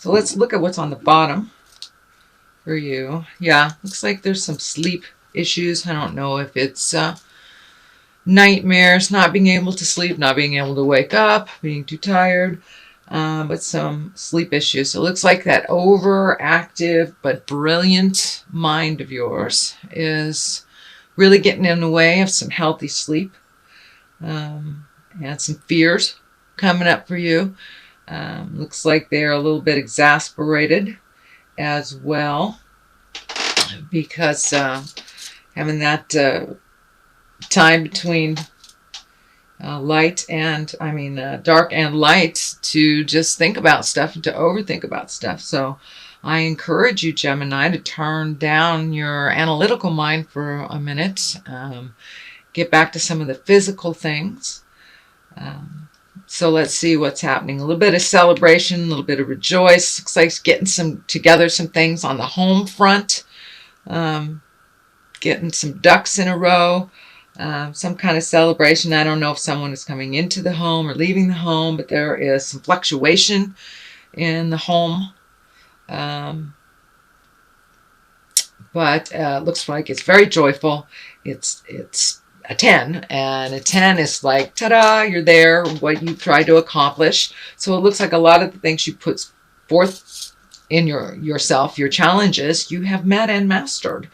So let's look at what's on the bottom for you. Yeah, looks like there's some sleep issues. I don't know if it's nightmares, not being able to sleep, not being able to wake up, being too tired, but some sleep issues. So it looks like that overactive but brilliant mind of yours is really getting in the way of some healthy sleep, and some fears coming up for you. Looks like they're a little bit exasperated as well, because having that time between dark and light to just think about stuff and to overthink about stuff. So I encourage you, Gemini, to turn down your analytical mind for a minute, get back to some of the physical things. So let's see what's happening. A little bit of celebration, a little bit of rejoice. Looks like getting some things on the home front, getting some ducks in a row, some kind of celebration. I don't know if someone is coming into the home or leaving the home, but there is some fluctuation in the home. But looks like it's very joyful. It's a 10, and a 10 is like, ta-da, you're there, what you tried to accomplish. So it looks like a lot of the things you put forth in yourself, your challenges, you have met and mastered.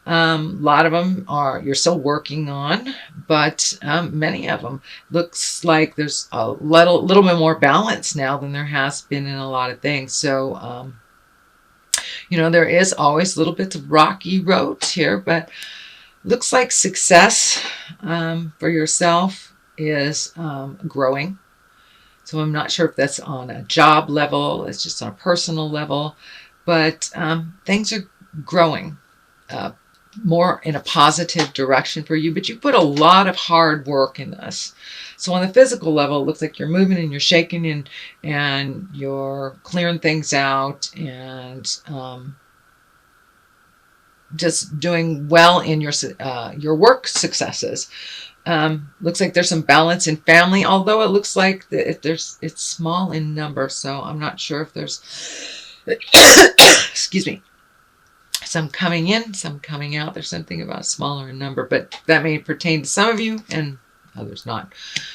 A lot of them you're still working on, but many of them looks like there's a little bit more balance now than there has been in a lot of things. So there is always little bits of rocky roads here, but looks like success for yourself is growing. So I'm not sure if that's on a job level, it's just on a personal level, but things are growing more in a positive direction for you. But you put a lot of hard work in this. So on the physical level, it looks like you're moving and you're shaking and you're clearing things out and just doing well in your work successes. Looks like there's some balance in family, although it looks like it's small in number. So I'm not sure if there's excuse me, some coming in, some coming out. There's something about smaller in number, but that may pertain to some of you and others not.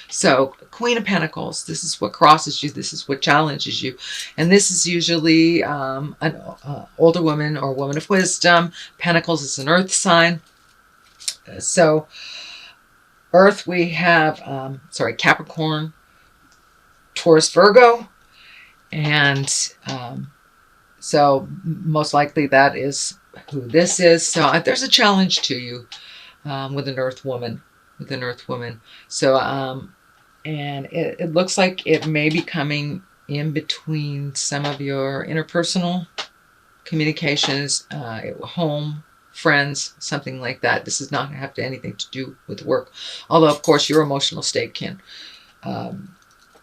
So Queen of Pentacles, this is what crosses you, this is what challenges you, and this is usually an older woman or woman of wisdom. Pentacles is an earth sign. So earth, we have Capricorn, Taurus, Virgo, and so most likely that is who this is. So there's a challenge to you with an earth woman. So and it looks like it may be coming in between some of your interpersonal communications, home, friends, something like that. This does not have anything to do with work, although of course your emotional state can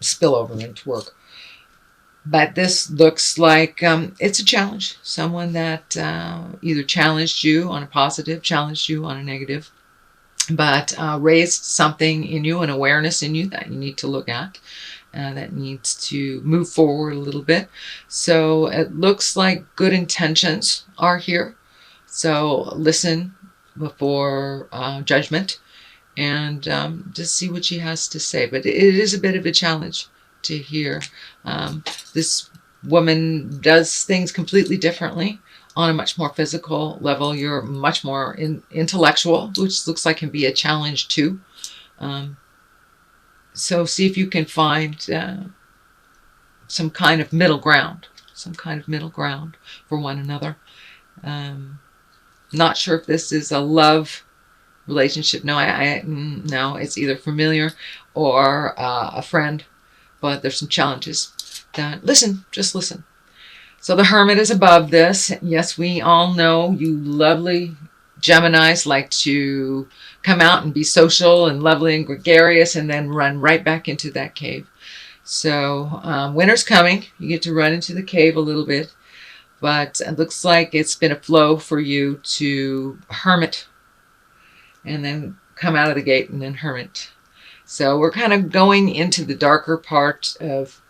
spill over into work. But this looks like it's a challenge. Someone that either challenged you on a positive, challenged you on a negative, but raised something in you, an awareness in you that you need to look at, that needs to move forward a little bit. So it looks like good intentions are here. So listen before judgment, and just see what she has to say. But it is a bit of a challenge to hear. This woman does things completely differently on a much more physical level. You're much more intellectual, which looks like can be a challenge too. So see if you can find some kind of middle ground for one another. Not sure if this is a love relationship. No, no, it's either familiar or a friend, but there's some challenges. Just listen. So the Hermit is above this. Yes, we all know you lovely Geminis like to come out and be social and lovely and gregarious and then run right back into that cave. So winter's coming. You get to run into the cave a little bit, but it looks like it's been a flow for you to hermit and then come out of the gate and then hermit. So we're kind of going into the darker part of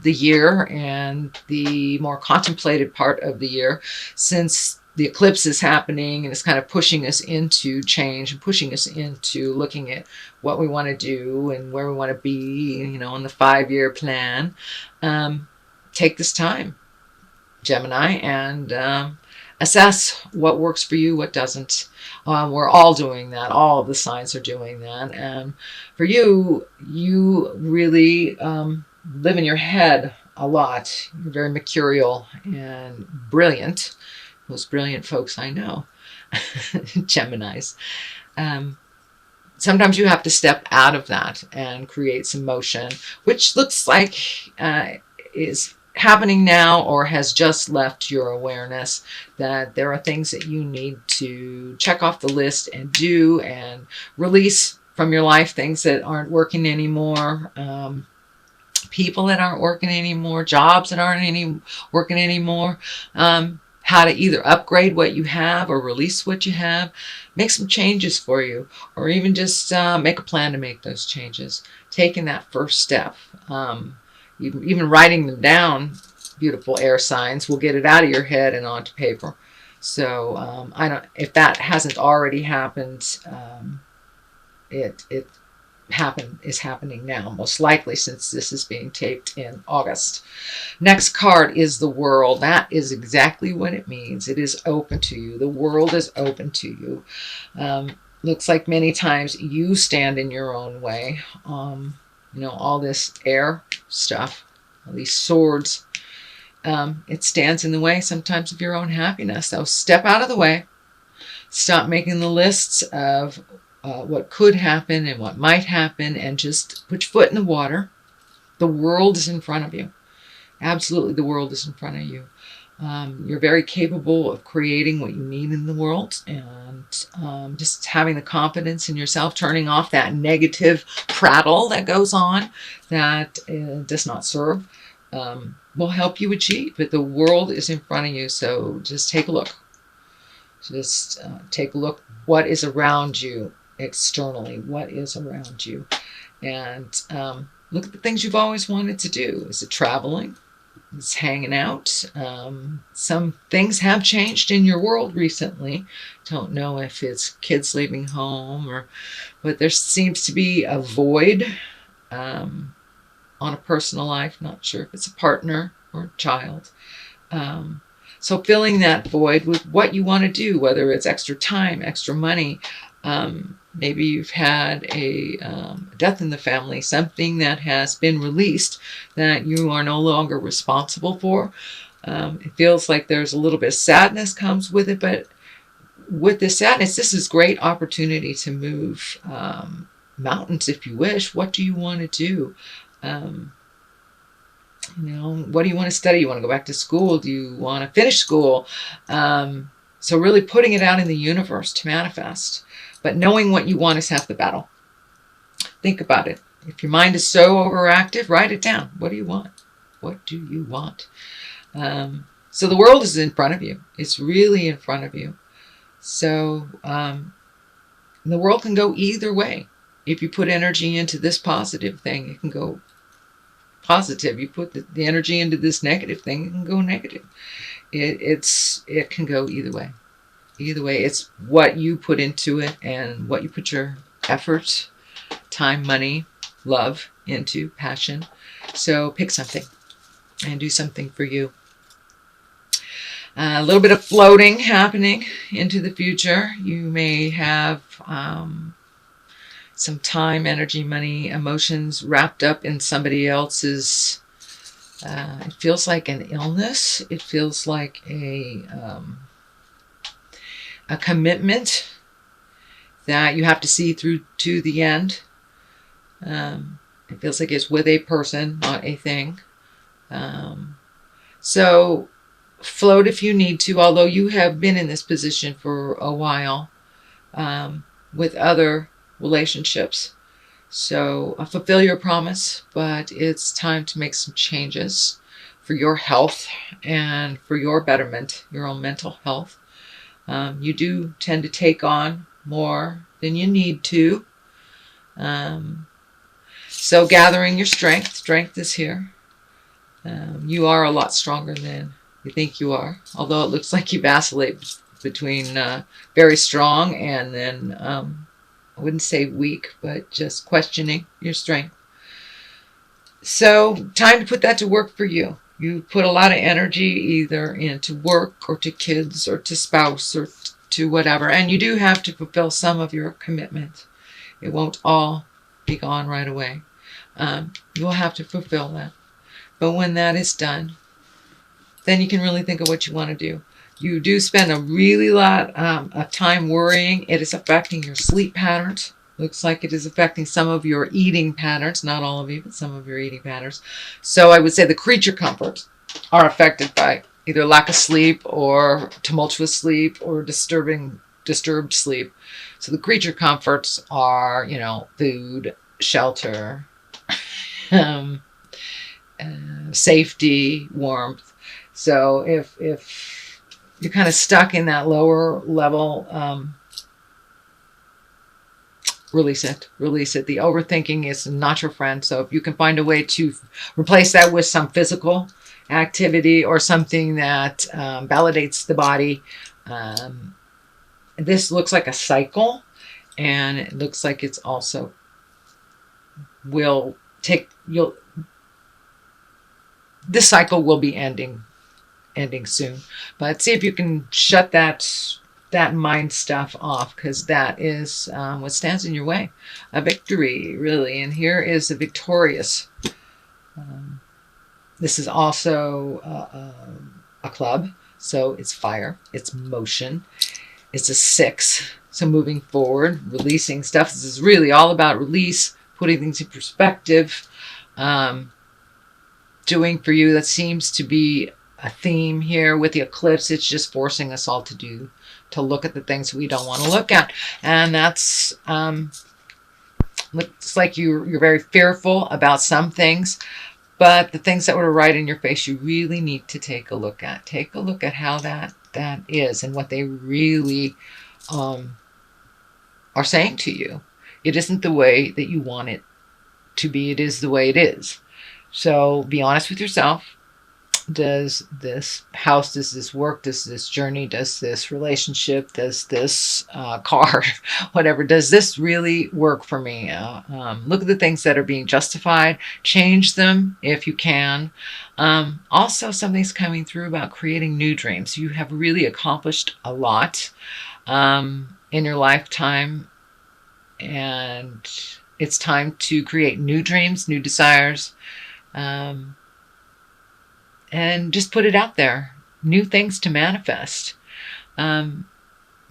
the year and the more contemplated part of the year, since the eclipse is happening and it's kind of pushing us into change and pushing us into looking at what we want to do and where we want to be, you know, on the 5-year plan. Take this time, Gemini, and assess what works for you, what doesn't. We're all doing that. All of the signs are doing that. And for you, you really live in your head a lot. You're very mercurial and brilliant. Most brilliant folks I know, Geminis. Sometimes you have to step out of that and create some motion, which looks like is happening now or has just left your awareness, that there are things that you need to check off the list and do and release from your life, things that aren't working anymore, people that aren't working anymore, jobs that aren't working anymore, how to either upgrade what you have or release what you have, make some changes for you, or even just make a plan to make those changes. Taking that first step. Even writing them down, beautiful air signs, will get it out of your head and onto paper. So if that hasn't already happened, it is happening now, most likely, since this is being taped in August. Next card is the World. That is exactly what it means. It is open to you. The world is open to you. Looks like many times you stand in your own way. All this air stuff, all these swords, it stands in the way sometimes of your own happiness. So step out of the way. Stop making the lists of what could happen and what might happen, and just put your foot in the water. The world is in front of you. Absolutely, the world is in front of you. You're very capable of creating what you need in the world, and just having the confidence in yourself, turning off that negative prattle that goes on that does not serve, will help you achieve. But the world is in front of you, so just take a look. Just take a look. What is around you externally? What is around you? And look at the things you've always wanted to do. Is it traveling? Is it hanging out? Some things have changed in your world recently. Don't know if it's kids leaving home but there seems to be a void on a personal life. Not sure if it's a partner or a child. So filling that void with what you want to do, whether it's extra time, extra money. Maybe you've had a death in the family, something that has been released that you are no longer responsible for. It feels like there's a little bit of sadness comes with it, but with the sadness, this is great opportunity to move mountains if you wish. What do you want to do? What do you want to study? You want to go back to school? Do you want to finish school? So really putting it out in the universe to manifest. But knowing what you want is half the battle. Think about it. If your mind is so overactive, write it down. What do you want? What do you want? So the world is in front of you. It's really in front of you. So the world can go either way. If you put energy into this positive thing, it can go positive. You put the energy into this negative thing, it can go negative. It can go either way. Either way, it's what you put into it and what you put your effort, time, money, love into, passion. So pick something and do something for you. A little bit of floating happening into the future. You may have some time, energy, money, emotions wrapped up in somebody else's. It feels like an illness. It feels like a commitment that you have to see through to the end. It feels like it's with a person, not a thing. So float if you need to, although you have been in this position for a while with other relationships. So fulfill your promise, but it's time to make some changes for your health and for your betterment, your own mental health. You do tend to take on more than you need to. So gathering your strength. Strength is here. You are a lot stronger than you think you are. Although it looks like you vacillate between very strong and then, I wouldn't say weak, but just questioning your strength. So time to put that to work for you. You put a lot of energy either into work or to kids or to spouse or to whatever. And you do have to fulfill some of your commitment. It won't all be gone right away. You will have to fulfill that. But when that is done, then you can really think of what you want to do. You do spend a really lot of time worrying. It is affecting your sleep patterns. Looks like it is affecting some of your eating patterns. Not all of you, but some of your eating patterns. So I would say the creature comforts are affected by either lack of sleep or tumultuous sleep or disturbed sleep. So the creature comforts are, food, shelter, safety, warmth. So if you're kind of stuck in that lower level, release it. The overthinking is not your friend. So if you can find a way to replace that with some physical activity or something that validates the body, this looks like a cycle, and it looks like it's also this cycle will be ending soon. But see if you can shut that mind stuff off, because that is what stands in your way. A victory, really. And here is a victorious. This is also a club. So it's fire. It's motion. It's a 6. So moving forward, releasing stuff. This is really all about release, putting things in perspective, doing for you. That seems to be a theme here with the eclipse. It's just forcing us all to look at the things we don't want to look at. And that's, looks like you're very fearful about some things, but the things that were right in your face, you really need to take a look at. Take a look at how that is and what they really are saying to you. It isn't the way that you want it to be. It is the way it is. So be honest with yourself. Does this house, does this work, does this journey, does this relationship, does this car, whatever, does this really work for me? Look at the things that are being justified. Change them if you can. Also, something's coming through about creating new dreams. You have really accomplished a lot in your lifetime, and it's time to create new dreams, new desires, and just put it out there. New things to manifest.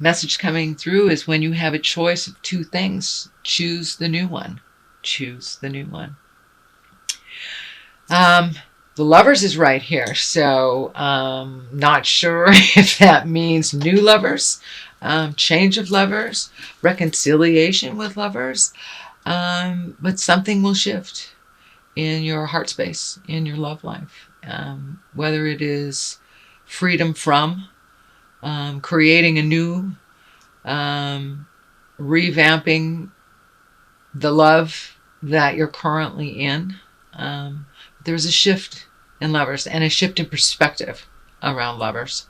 Message coming through is when you have a choice of 2 things, choose the new one. Choose the new one. The Lovers is right here. So not sure if that means new lovers, change of lovers, reconciliation with lovers. But something will shift in your heart space, in your love life. Whether it is freedom from, creating a new, revamping the love that you're currently in. There's a shift in lovers and a shift in perspective around lovers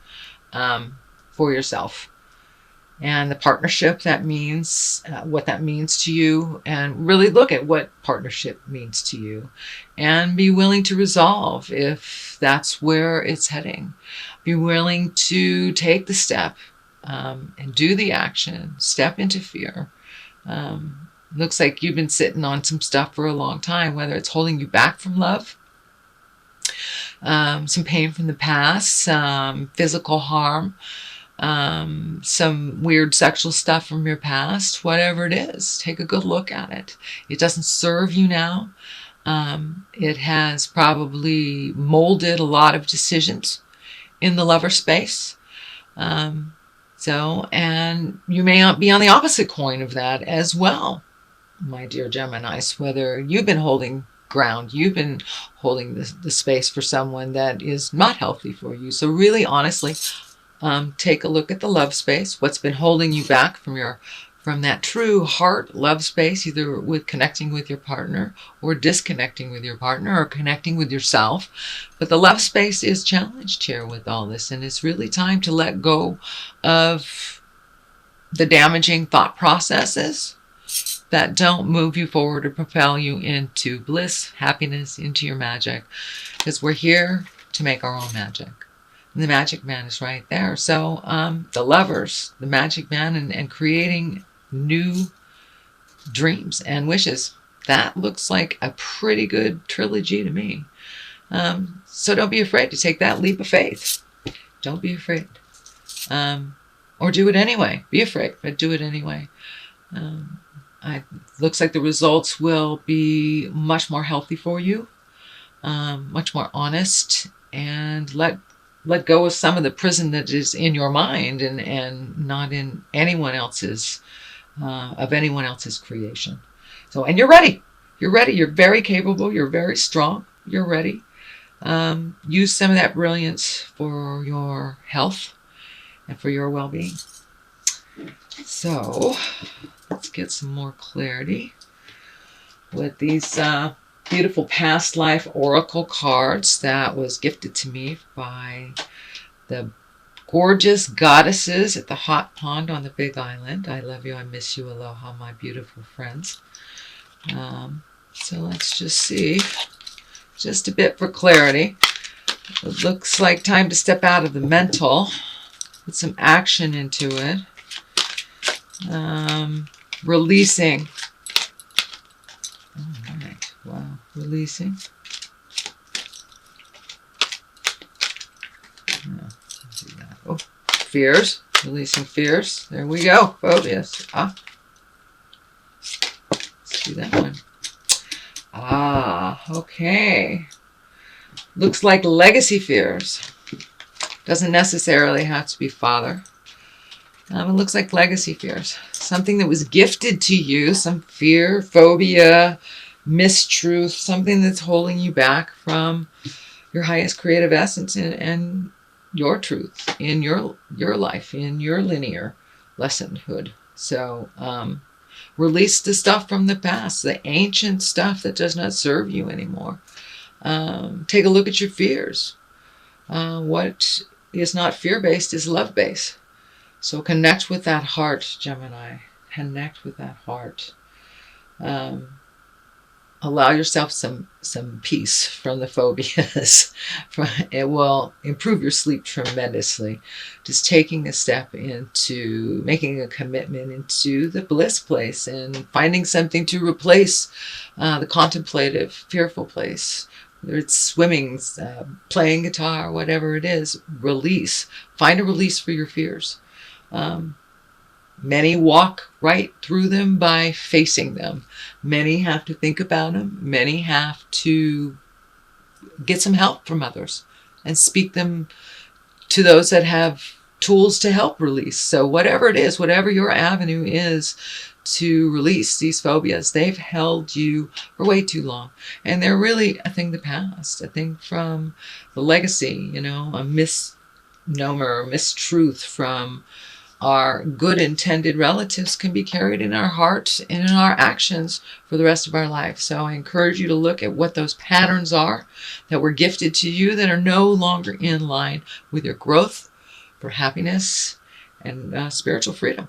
for yourself. And the partnership, that means what that means to you, and really look at what partnership means to you and be willing to resolve if that's where it's heading. Be willing to take the step and do the action, step into fear. Looks like you've been sitting on some stuff for a long time, whether it's holding you back from love, some pain from the past, some physical harm, some weird sexual stuff from your past, whatever it is. Take a good look at it. It doesn't serve you now. It has probably molded a lot of decisions in the lover space. And you may be on the opposite coin of that as well, my dear Geminis, whether you've been holding ground, you've been holding the space for someone that is not healthy for you. So really, honestly, take a look at the love space, what's been holding you back from your from that true heart love space, either with connecting with your partner or disconnecting with your partner or connecting with yourself. But the love space is challenged here with all this, and it's really time to let go of the damaging thought processes that don't move you forward or propel you into bliss, happiness, into your magic. Because we're here to make our own magic. And the magic man is right there. So the lovers, the magic man, and creating new dreams and wishes. That looks like a pretty good trilogy to me. So don't be afraid to take that leap of faith. Don't be afraid. Or do it anyway. Be afraid, but do it anyway. Looks like the results will be much more healthy for you, much more honest, and let go of some of the prison that is in your mind and not in anyone else's creation. So, and you're ready. You're ready. You're very capable. You're very strong. You're ready. Use some of that brilliance for your health and for your well-being. So let's get some more clarity with these beautiful past life oracle cards that was gifted to me by the gorgeous goddesses at the hot pond on the Big Island. I love you, I miss you, aloha, my beautiful friends. So let's just see, just a bit for clarity. It looks like time to step out of the mental, put some action into it. Releasing. All right. Wow. Releasing. Oh, fears. Releasing fears. There we go. Phobias. Let's do that one. Okay. Looks like legacy fears. Doesn't necessarily have to be father. It looks like legacy fears. Something that was gifted to you, some fear, phobia, mistruth, something that's holding you back from your highest creative essence and your truth in your life, in your linear lessonhood. So release the stuff from the past, the ancient stuff that does not serve you anymore. Take a look at your fears. What is not fear-based is love-based. So connect with that heart, Gemini. Connect with that heart. Allow yourself some peace from the phobias. It will improve your sleep tremendously. Just taking a step into making a commitment into the bliss place and finding something to replace the contemplative, fearful place. Whether it's swimming, playing guitar, whatever it is, release. Find a release for your fears. Many walk right through them by facing them. Many have to think about them. Many have to get some help from others and speak them to those that have tools to help release. So whatever it is, whatever your avenue is to release these phobias, they've held you for way too long. And they're really a thing of the past, a thing from the legacy, a misnomer, mistruth from our good intended relatives can be carried in our heart and in our actions for the rest of our life. So I encourage you to look at what those patterns are that were gifted to you that are no longer in line with your growth for happiness and spiritual freedom.